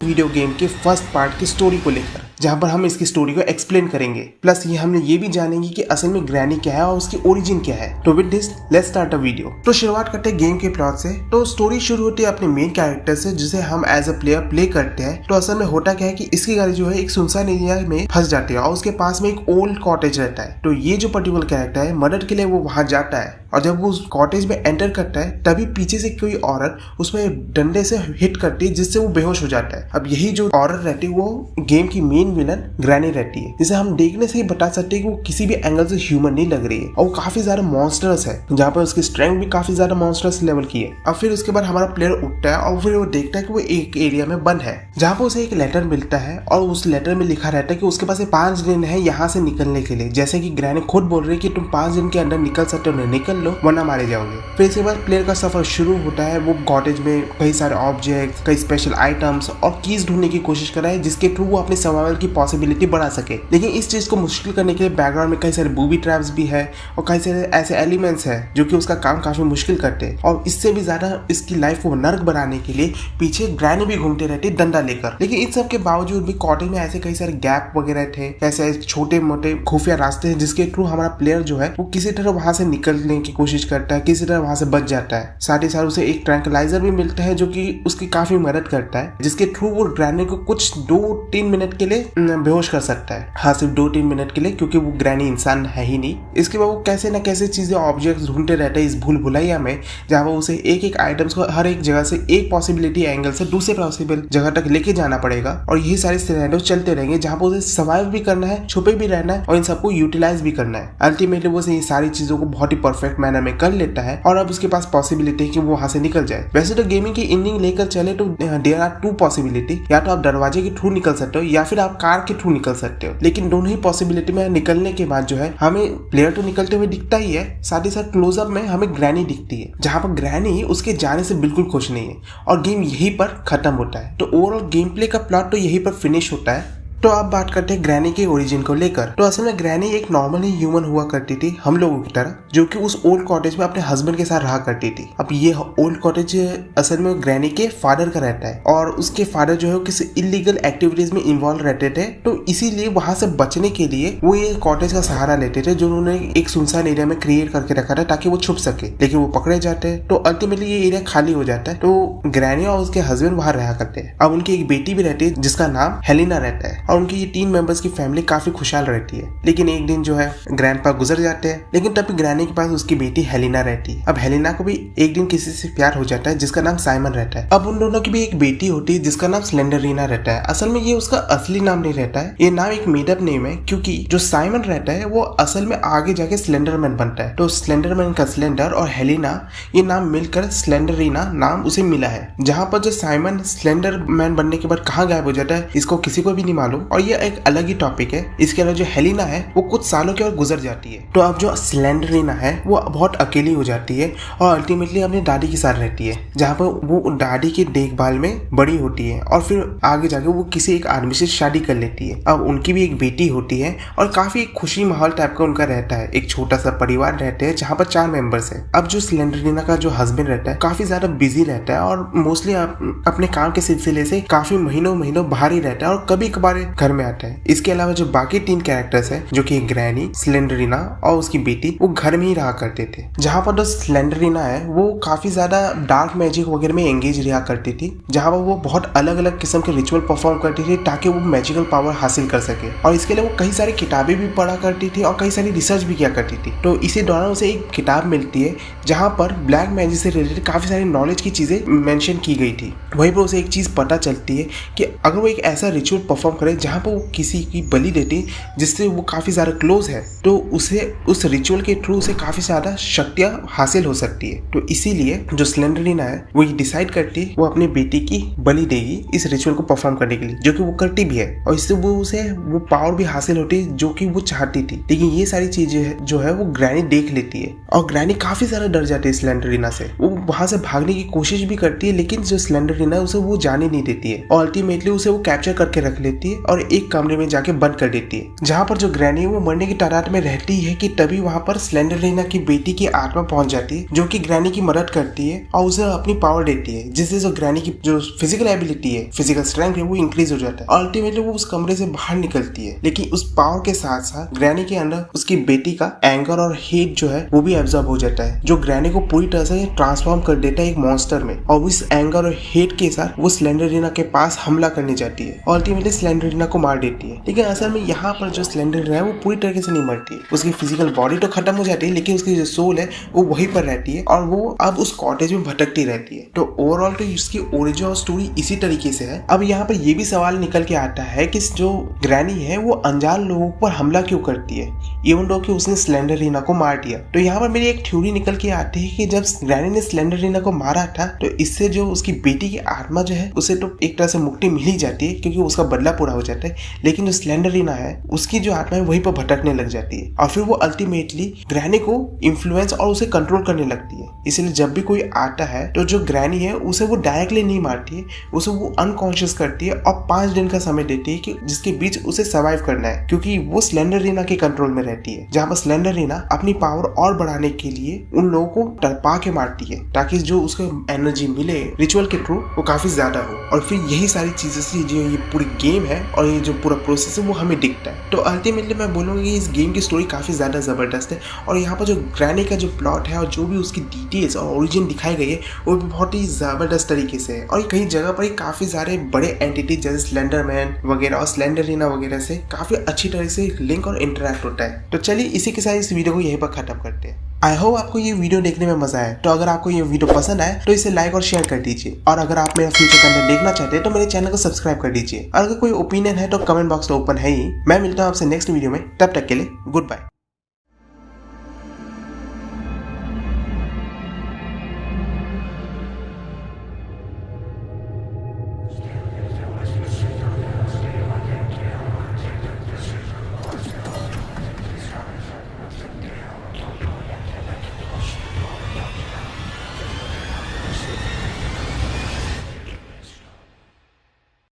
Video game के first part की story को लेकर, जहां पर हम इसकी स्टोरी को एक्सप्लेन करेंगे। प्लस हमने ये भी जानेंगे कि असल में ग्रैनी क्या है और उसकी ओरिजिन क्या है। तो with this let's start a video. तो शुरुआत करते हैं गेम के प्लॉट से। तो स्टोरी शुरू होती है अपने मेन कैरेक्टर से, जिसे हम एज अ प्लेयर प्ले करते हैं। तो असल में होता क्या है कि इसकी गाड़ी जो है एक सुनसान एरिया में फंस जाती है और उसके पास में एक ओल्ड कॉटेज रहता है। तो ये जो पर्टिकुलर कैरेक्टर है मदद के लिए वो वहां जाता है और जब वो उस कॉटेज में एंटर करता है तभी पीछे से कोई औरत उसमें डंडे से हिट करती है जिससे वो बेहोश हो जाता है। अब यही जो औरत रहती है वो गेम की मेन विलन ग्रैनी रहती है, जिसे हम देखने से ही बता सकते हैं कि वो किसी भी एंगल से ह्यूमन नहीं लग रही है और वो काफी ज्यादा मॉन्स्टर्स है, जहाँ पर उसकी स्ट्रेंथ भी काफी ज्यादा मॉन्स्टर्स लेवल की है। अब फिर उसके बाद हमारा प्लेयर उठता है और फिर वो देखता है कि वो एक एरिया में बंद है, जहाँ पर उसे एक लेटर मिलता है और उस लेटर में लिखा रहता है कि उसके पास 5 दिन है यहाँ से निकलने के लिए। जैसे कि ग्रैनी खुद बोल रही है कि तुम 5 दिन के अंदर निकल सकते हो, निकल लो वरना मारे जाओगे। फिर इसके बाद प्लेयर का सफर शुरू होता है। वो कॉटेज में कई सारे ऑब्जेक्ट्स, कई स्पेशल आइटम्स और कीज ढूंढने की कोशिश कर रहा है, जिसके थ्रू वो अपने सर्वाइवल की पॉसिबिलिटी बढ़ा सके। लेकिन इस चीज को मुश्किल करने के लिए बैकग्राउंड में कई सारे बूबी ट्रैप्स भी है और कई सारे ऐसे एलिमेंट्स है जो कि उसका काम काफी मुश्किल करते हैं। और इससे भी ज्यादा इसकी लाइफ को नर्क बनाने के लिए पीछे ग्रैनी भी घूमते रहते डंडा लेकर। लेकिन इन सब के बावजूद भी कॉटेज में ऐसे कई सारे गैप वगैरह थे, ऐसे छोटे मोटे खुफिया रास्ते हैं जिसके थ्रू हमारा प्लेयर जो है वो किसी तरह वहां से निकलने की कोशिश करता है, किसी तरह वहां से बच जाता है। साथ ही साथ उसे एक ट्रैंक्विलाइजर भी मिलता है जो कि उसकी काफी मदद करता है, जिसके थ्रू वो ग्रैनी को कुछ 2-3 मिनट के लिए बेहोश कर सकता है। हाँ, सिर्फ 2-3 मिनट के लिए, क्योंकि वो ग्रैनी इंसान है ही नहीं। इसके बाद वो कैसे न कैसे चीजें ऑब्जेक्ट्स ढूंढते रहते हैं इस भूल भुलैया में, जहाँ वो उसे एक एक आइटम्स को हर एक जगह से एक पॉसिबिलिटी एंगल से दूसरे पॉसिबल जगह तक लेके जाना पड़ेगा। और यही सारे सिनेरियो चलते रहेंगे जहाँ पर उसे सर्वाइव भी करना है, छुपे भी रहना है और इन सबको यूटिलाइज भी करना है। अल्टीमेटली वो ये सारी चीजों को बहुत ही परफेक्ट मैनर में कर लेता है और अब उसके पास पॉसिबिलिटी है कि वो वहां से निकल जाए। वैसे तो गेमिंग की एंडिंग लेकर चले तो देयर आर 2 पॉसिबिलिटी, या तो आप दरवाजे के थ्रू निकल सकते हो या फिर आप कार के थ्रू निकल सकते हो। लेकिन दोनों ही पॉसिबिलिटी में निकलने के बाद जो है हमें प्लेयर तो निकलते हुए दिखता ही है, साथ ही साथ क्लोजअप में हमें ग्रैनी दिखती है, जहां पर ग्रैनी उसके जाने से बिल्कुल खुश नहीं है और गेम यहीं पर खत्म होता है। तो ओवरऑल गेम प्ले का प्लॉट तो यहीं पर फिनिश होता है। तो अब बात करते हैं ग्रैनी के ओरिजिन को लेकर। तो असल में ग्रैनी एक नॉर्मली ह्यूमन हुआ करती थी हम लोगों की तरह, जो कि उस ओल्ड कॉटेज में अपने हस्बैंड के साथ रहा करती थी। अब ये ओल्ड कॉटेज असल में ग्रैनी के फादर का रहता है और उसके फादर जो है किसी इलीगल एक्टिविटीज में इन्वॉल्व रहते थे। तो इसीलिए वहां से बचने के लिए वो ये कॉटेज का सहारा लेते थे, जो उन्होंने एक सुनसान एरिया में क्रिएट करके रखा था ताकि वो छुप सके। लेकिन वो पकड़े जाते हैं तो अल्टीमेटली ये एरिया खाली हो जाता है। तो ग्रैनी और उसके हस्बैंड वहां रहा करते हैं। अब उनकी एक बेटी भी रहती है जिसका नाम हेलिना रहता है और उनकी ये 3 मेंबर्स की फैमिली काफी खुशहाल रहती है। लेकिन एक दिन जो है ग्रैंडपा गुजर जाते हैं, लेकिन तब ग्रैनी के पास उसकी बेटी हेलिना रहती है। अब हेलिना को भी एक दिन किसी से प्यार हो जाता है जिसका नाम साइमन रहता है। अब उन दोनों की भी एक बेटी होती है जिसका नाम स्लेंडरीना रहता है। असल में ये उसका असली नाम नहीं रहता है, ये नाम एक मेडअप नेम है, क्योंकि जो साइमन रहता है वो असल में आगे जाके स्लेंडरमैन बनता है। तो स्लेंडरमैन का स्लेंडर और हेलिना ये नाम मिलकर स्लेंडरीना नाम उसे मिला है। जहां पर जो साइमन स्लेंडरमैन बनने के बाद कहाँ गायब हो जाता है इसको किसी को भी नहीं मालूम और ये एक अलग ही टॉपिक है। इसके अलावा जो हेलिना है वो कुछ सालों के और गुजर जाती है। तो अब जो स्लेंडरीना है वो बहुत अकेली हो जाती है और अल्टीमेटली अपनी दादी के साथ रहती है, जहाँ पर वो दादी की देखभाल में बड़ी होती है और फिर आगे जाके वो किसी एक आदमी से शादी कर लेती है। अब उनकी भी एक बेटी होती है और काफी खुशी माहौल टाइप का उनका रहता है। एक छोटा सा परिवार रहते हैं जहाँ पर 4 मेंबर्स है। अब जो स्लेंडरीना का जो हस्बैंड रहता है काफी ज्यादा बिजी रहता है और मोस्टली अपने काम के सिलसिले से काफी महीनों बाहर ही रहता है और कभी कभार घर में आता है। इसके अलावा जो बाकी 3 कैरेक्टर्स हैं, जो कि ग्रैनी, स्लेंडरीना और उसकी बेटी, वो घर में ही रहा करते थे। जहाँ पर जो स्लेंडरीना है वो काफी ज्यादा डार्क मैजिक वगैरह में एंगेज रहा करती थी, जहाँ पर वो बहुत अलग अलग किस्म के रिचुअल परफॉर्म करती थी ताकि वो मैजिकल पावर हासिल कर सके। और इसके लिए वो कई सारी किताबें भी पढ़ा करती थी और कई सारी रिसर्च भी किया करती थी। तो इसी दौरान उसे एक किताब मिलती है जहाँ पर ब्लैक मैजिक से रिलेटेड काफी सारी नॉलेज की चीजें मेंशन की गई थी। वहीं पर उसे एक चीज पता चलती है कि अगर वो एक ऐसा रिचुअल परफॉर्म करे जहाँ पर वो किसी की बलि देती जिससे वो काफी ज्यादा क्लोज है, तो उसे उस रिचुअल के थ्रू उसे काफी ज्यादा शक्तियां हासिल हो सकती है। तो इसीलिए जो स्लेंडरीना है वो ये डिसाइड करती है वो अपनी बेटी की बलि देगी इस रिचुअल को परफॉर्म करने के लिए, जो कि वो करती भी है और इससे वो उसे वो पावर भी हासिल होती है जो कि वो चाहती थी। लेकिन ये सारी चीजें जो है वो ग्रैनी देख लेती है और ग्रैनी काफी ज्यादा डर जाती है स्लेंडरीना से। वो वहां से भागने की कोशिश भी करती है, लेकिन जो स्लेंडरीना है उसे वो जाने नहीं देती है और अल्टीमेटली उसे वो कैप्चर करके रख लेती है और एक कमरे में जाके बंद कर देती है, जहाँ पर जो ग्रैनी है वो मरने की तादाद में रहती है कि तभी वहाँ पर स्लेंडरलीना की बेटी की आत्मा पहुंच जाती है, जो कि ग्रैनी की मदद करती है और उसे अपनी पावर देती है, जिससे जो ग्रैनी की जो फिजिकल एबिलिटी है, फिजिकल स्ट्रेंथ है, वो इंक्रीज हो जाता है। अल्टीमेटली वो उस कमरे से बाहर निकलती है, लेकिन उस पावर के साथ साथ ग्रैनी के अंदर उसकी बेटी का एंगर और हेट जो है वो भी एब्जॉर्ब हो जाता है, जो ग्रैनी को पूरी तरह से ट्रांसफॉर्म कर देता है एक मॉन्स्टर में। और इस एंगर और हेट के साथ वो स्लेंडरलीना के पास हमला करने जाती है और अल्टीमेटली स्लेंडरलीना को मार देती है। लेकिन असल में यहाँ पर जो स्लेंडरलीना है वो पूरी तरीके से नहीं मरती है, उसकी फिजिकल बॉडी तो खत्म हो जाती है, लेकिन उसकी जो सोल है वो वहीं पर रहती है और वो अब उस कॉटेज में भटकती रहती है। तो ओवरऑल तो इसकी ओरिजिन और स्टोरी इसी तरीके से है। अब यहाँ पर ये भी सवाल निकल के आता है कि जो ग्रैनी है वो अनजान लोगों पर हमला क्यों करती है, इवन दो कि उसने स्लेंडरलीना को मार दिया। तो यहाँ पर मेरी एक थ्योरी निकल के आती है कि जब ग्रैनी ने स्लेंडरलीना को मारा था तो इससे जो उसकी बेटी की आत्मा जो है उसे तो एक तरह से मुक्ति मिल ही जाती है, क्योंकि उसका बदला पूरा हो जाता है, लेकिन जो स्लेंडरलीना है उसकी जो आत्मा है वहीं पर भटकने लग जाती है और फिर वो अल्टीमेटली ग्रैनी को इन्फ्लुएंस और उसे कंट्रोल करने लगती है। इसलिए जब भी कोई आता है तो जो ग्रैनी है उसे वो डायरेक्टली नहीं मारती है, उसे वो अनकॉन्शियस करती है और 5 दिन का समय देती है कि जिसके बीच उसे सर्वाइव करना है, क्योंकि वो स्लेंडरलीना के कंट्रोल में रहती है, जहाँ पर स्लेंडरलीना अपनी पावर और बढ़ाने के लिए उन लोगों को टरपा के मारती है ताकि जो उसको एनर्जी मिले रिचुअल के थ्रू वो काफी ज्यादा हो। और फिर यही सारी चीजें से जो ये पूरी गेम है और ये जो पूरा प्रोसेस है वो हमें दिखता है। तो अल्टीमेटली मैं बोलूंगा कि इस गेम की स्टोरी काफी ज्यादा जबरदस्त है और यहाँ पर जो ग्रैनी का जो प्लॉट है और जो भी उसकी डिटेल्स और ओरिजिन दिखाई गई है वो भी बहुत ही जबरदस्त तरीके से है। और कई जगह पर काफी सारे बड़े एंटिटी जैसे स्लेंडरमैन वगैरह और स्लेंडरलीना वगैरह से काफी अच्छी तरह से लिंक और इंटरेक्ट होता है। तो चलिए इसी के साथ इस वीडियो को यहीं पर खत्म करते हैं। आई होप आपको ये वीडियो देखने में मजा आया। तो अगर आपको ये वीडियो पसंद आए तो इसे लाइक और शेयर कर दीजिए, और अगर आप मेरा फ्यूचर कंटेंट देखना चाहते हैं तो मेरे चैनल को सब्सक्राइब कर दीजिए। और अगर कोई ओपिनियन है तो कमेंट बॉक्स तो ओपन है ही। मैं मिलता हूँ आपसे नेक्स्ट वीडियो में, तब तक के लिए गुड बाय।